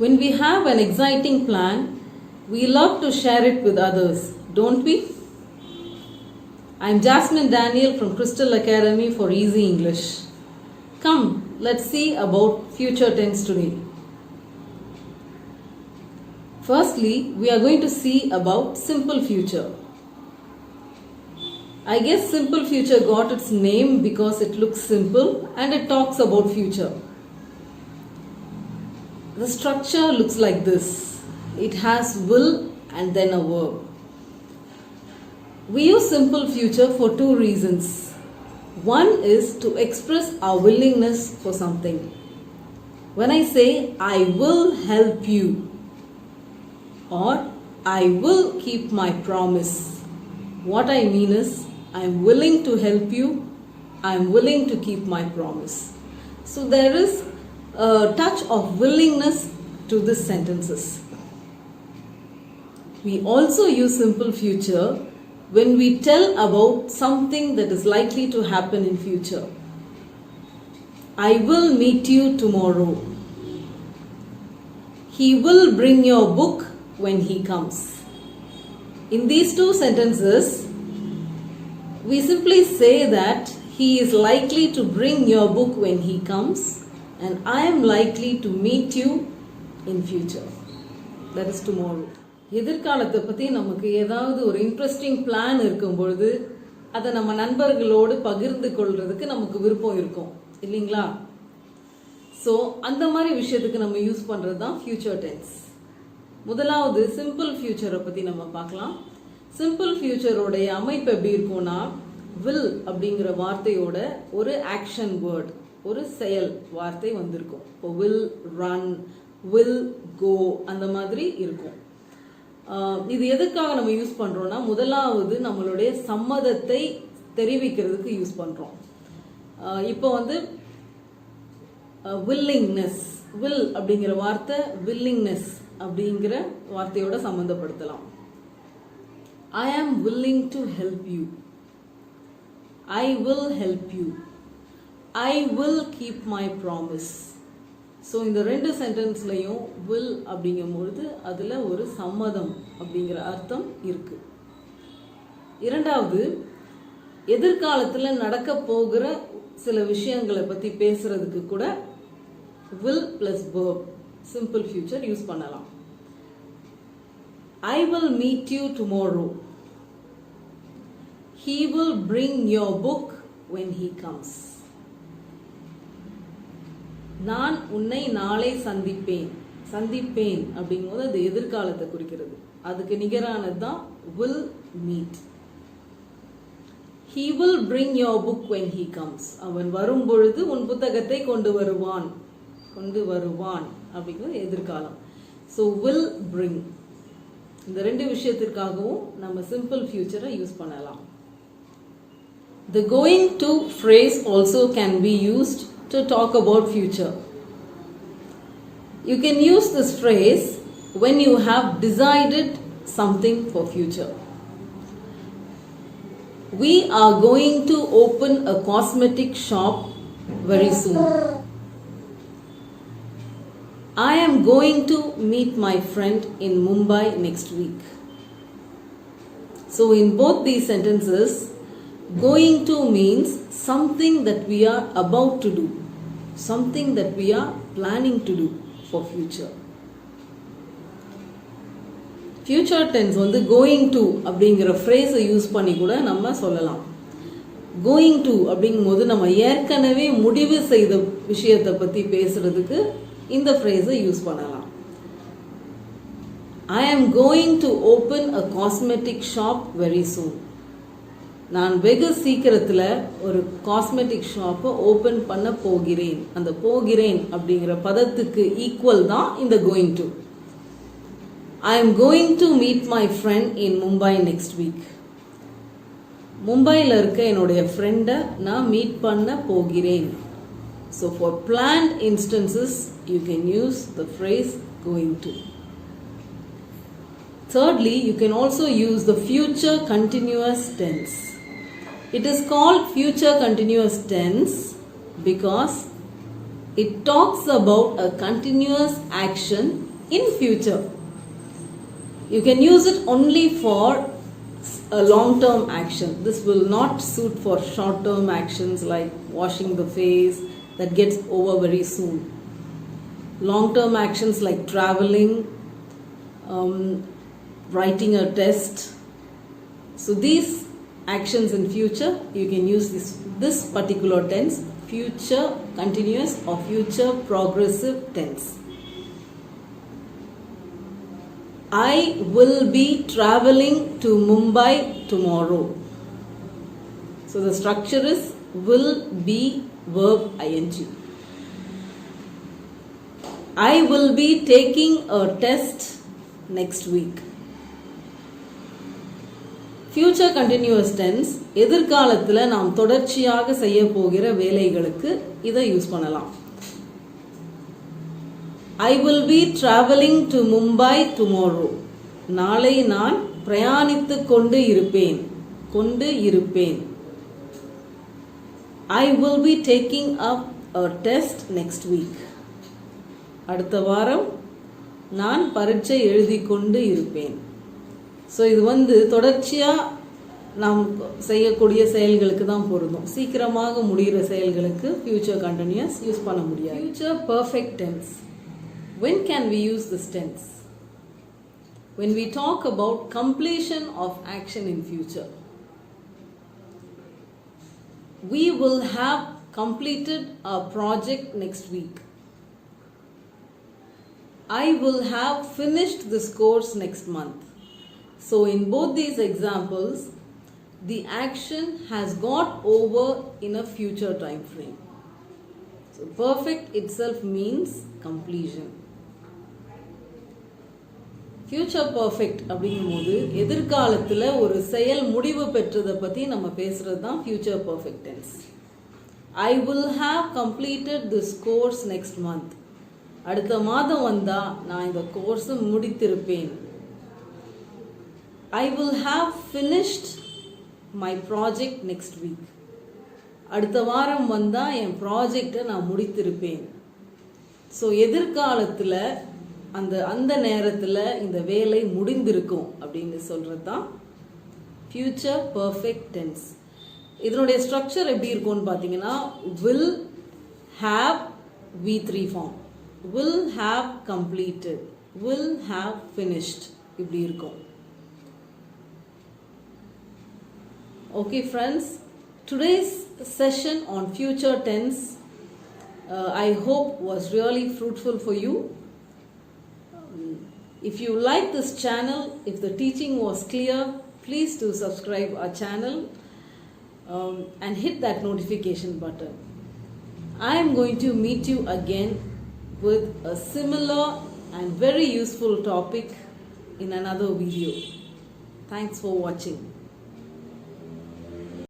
When we have an exciting plan, we love to share it with others, don't we? I'm Jasmine Daniel from Crystal Academy for Easy English. Come, let's see about future tense today. Firstly, we are going to see about simple future. I guess simple future got its name because it looks simple and it talks about future. The structure looks like this. It has will and then a verb. We use simple future for two reasons. One is to express our willingness for something. When I say, I will help you, or I will keep my promise, what I mean is, I am willing to help you, I am willing to keep my promise. So there is a touch of willingness to these sentences. We also use simple future when we tell about something that is likely to happen in future. I will meet you tomorrow. He will bring your book when he comes. In these two sentences, we simply say that he is likely to bring your book when he comes, and I am likely to meet you in future. That is tomorrow. எதிர்காலத்தை பற்றி நமக்கு ஏதாவது ஒரு interesting plan இருக்கும் பொழுது அதை நம்ம நண்பர்களோடு பகிர்ந்து கொள்றதுக்கு நமக்கு விருப்பம் இருக்கும் இல்லைங்களா? ஸோ அந்த மாதிரி விஷயத்துக்கு நம்ம யூஸ் பண்ணுறது தான் ஃபியூச்சர் டென்ஸ். முதலாவது சிம்பிள் ஃபியூச்சரை பற்றி நம்ம பார்க்கலாம். சிம்பிள் ஃபியூச்சரோடைய அமைப்பு எப்படி இருக்கும்னா, வில் அப்படிங்கிற வார்த்தையோட ஒரு ஆக்ஷன் வேர்ட், ஒரு செயல் வார்த்தை வந்திருக்கும். இப்போ வில் ரன், வில் கோ, அந்த மாதிரி இருக்கும். இது எதுக்காக நம்ம யூஸ் பண்ணுறோம்னா, முதலாவது நம்மளுடைய சம்மதத்தை தெரிவிக்கிறதுக்கு யூஸ் பண்ணுறோம். இப்போ வந்து வில்லிங்னஸ், வில் அப்படிங்கிற வார்த்தை வில்லிங்னஸ் அப்படிங்கிற வார்த்தையோட சம்மந்தப்படுத்தலாம். I am willing to help you. I will help you. I will keep my promise. So இந்த ரெண்டு சென்டென்ஸ்லையும் வில் அப்படிங்கும்பொழுது அதில் ஒரு சம்மதம் அப்படிங்கிற அர்த்தம் இருக்கு. இரண்டாவது, எதிர்காலத்தில் நடக்க போகிற சில விஷயங்களை பற்றி பேசுறதுக்கு கூட will plus verb simple future use பண்ணலாம். I will meet you tomorrow. He will bring your book when he comes. நான் உன்னை நாளை சந்திப்பேன் அப்படிங்கும்போது அது எதிர்காலத்தை குறிக்கிறது. அதுக்கு நிகரானது தான் will meet. He will bring your book when he comes. அவன் வரும் பொழுது உன் புத்தகத்தை கொண்டு வருவான் அப்படிங்கிறது எதிர்காலம். So will bring. இந்த ரெண்டு விஷயத்திற்காகவும் நம்ம சிம்பிள் ஃபியூச்சரை யூஸ் பண்ணலாம். The going to phrase also can be used to talk about future. You can use this phrase when you have decided something for future. We are going to open a cosmetic shop very soon. I am going to meet my friend in Mumbai next week. So in both these sentences, going to means something that we are about to do, something that we are planning to do for future. Future tense வந்து going to அப்படிங்கிற phrase use பண்ணி கூட நம்ம சொல்லலாம். Going to அப்படிங்கும்போது நம்ம ஏற்கனவே முடிவு செய்த விஷயத்தை பற்றி பேசுறதுக்கு இந்த phrase யூஸ் பண்ணலாம். I am going to open a cosmetic shop very soon. நான் வெகு சீக்கிரத்தில் ஒரு காஸ்மெட்டிக் ஷாப்பை ஓப்பன் பண்ண போகிறேன். அந்த போகிறேன் அப்படிங்கிற பதத்துக்கு ஈக்குவல் தான் இந்த going to. I am going to meet my friend in Mumbai next week. மும்பையில் இருக்க என்னுடைய ஃப்ரெண்டை நான் மீட் பண்ண போகிறேன். So for plant instances you can use the phrase going to. Thirdly, you can also use the future continuous tense. It is called future continuous tense because It talks about a continuous action in future. You can use it only for a long-term action. This will not suit for short-term actions like washing the face that gets over very soon. Long-term actions like traveling, writing a test. So these actions in future, you can use this particular tense, future continuous or future progressive tense. I will be traveling to Mumbai tomorrow. So the structure is will be verb ing. I will be taking a test next week. Future continuous tense எதிர்காலத்தில் நாம் தொடர்ச்சியாக செய்ய போகிற வேலைகளுக்கு இதை use பண்ணலாம். I will be traveling to Mumbai tomorrow. நாளை நான் பிரயாணித்துக் கொண்டு இருப்பேன். I will be taking up a test next week. அடுத்த வாரம் நான் பரீட்சை எழுதிக் கொண்டு இருப்பேன். ஸோ இது தொடர்ச்சியாக நாம் செய்யக்கூடிய செயல்களுக்கு தான் பொருந்தும். சீக்கிரமாக முடிகிற செயல்களுக்கு ஃபியூச்சர் கண்டினியூஸ் யூஸ் பண்ண முடியாது. Future perfect tense. When can we use this tense? When we talk about completion of action in future. We will have completed our project next week. I will have finished this course next month. So in both these examples, the action has got over in a future time frame. So perfect itself means completion. Future perfect அப்படிங்கும்போது எதிர்காலத்தில் ஒரு செயல் முடிவு பெற்றதை பற்றி நம்ம பேசுகிறது தான் future perfect tense. I will have completed this course next month. அடுத்த மாதம் வந்தால் நான் இந்த கோர்ஸை முடித்திருப்பேன். I will have finished my project next week. அடுத்த வாரம் வந்தால் என் ப்ராஜெக்டை நான் முடித்திருப்பேன். ஸோ எதிர்காலத்தில் அந்த நேரத்தில் இந்த வேலை முடிந்திருக்கும் அப்படின்னு சொல்கிறது தான் ஃபியூச்சர் பர்ஃபெக்ட் டென்ஸ். இதனுடைய ஸ்ட்ரக்சர் எப்படி இருக்கும்னு பார்த்தீங்கன்னா will have V3 form, will have completed, will have finished இப்படி இருக்கும். Okay friends, today's session on future tense I hope was really fruitful for you. If you like this channel, if the teaching was clear, please do subscribe our channel and hit that notification button. I am going to meet you again with a similar and very useful topic in another video. Thanks for watching.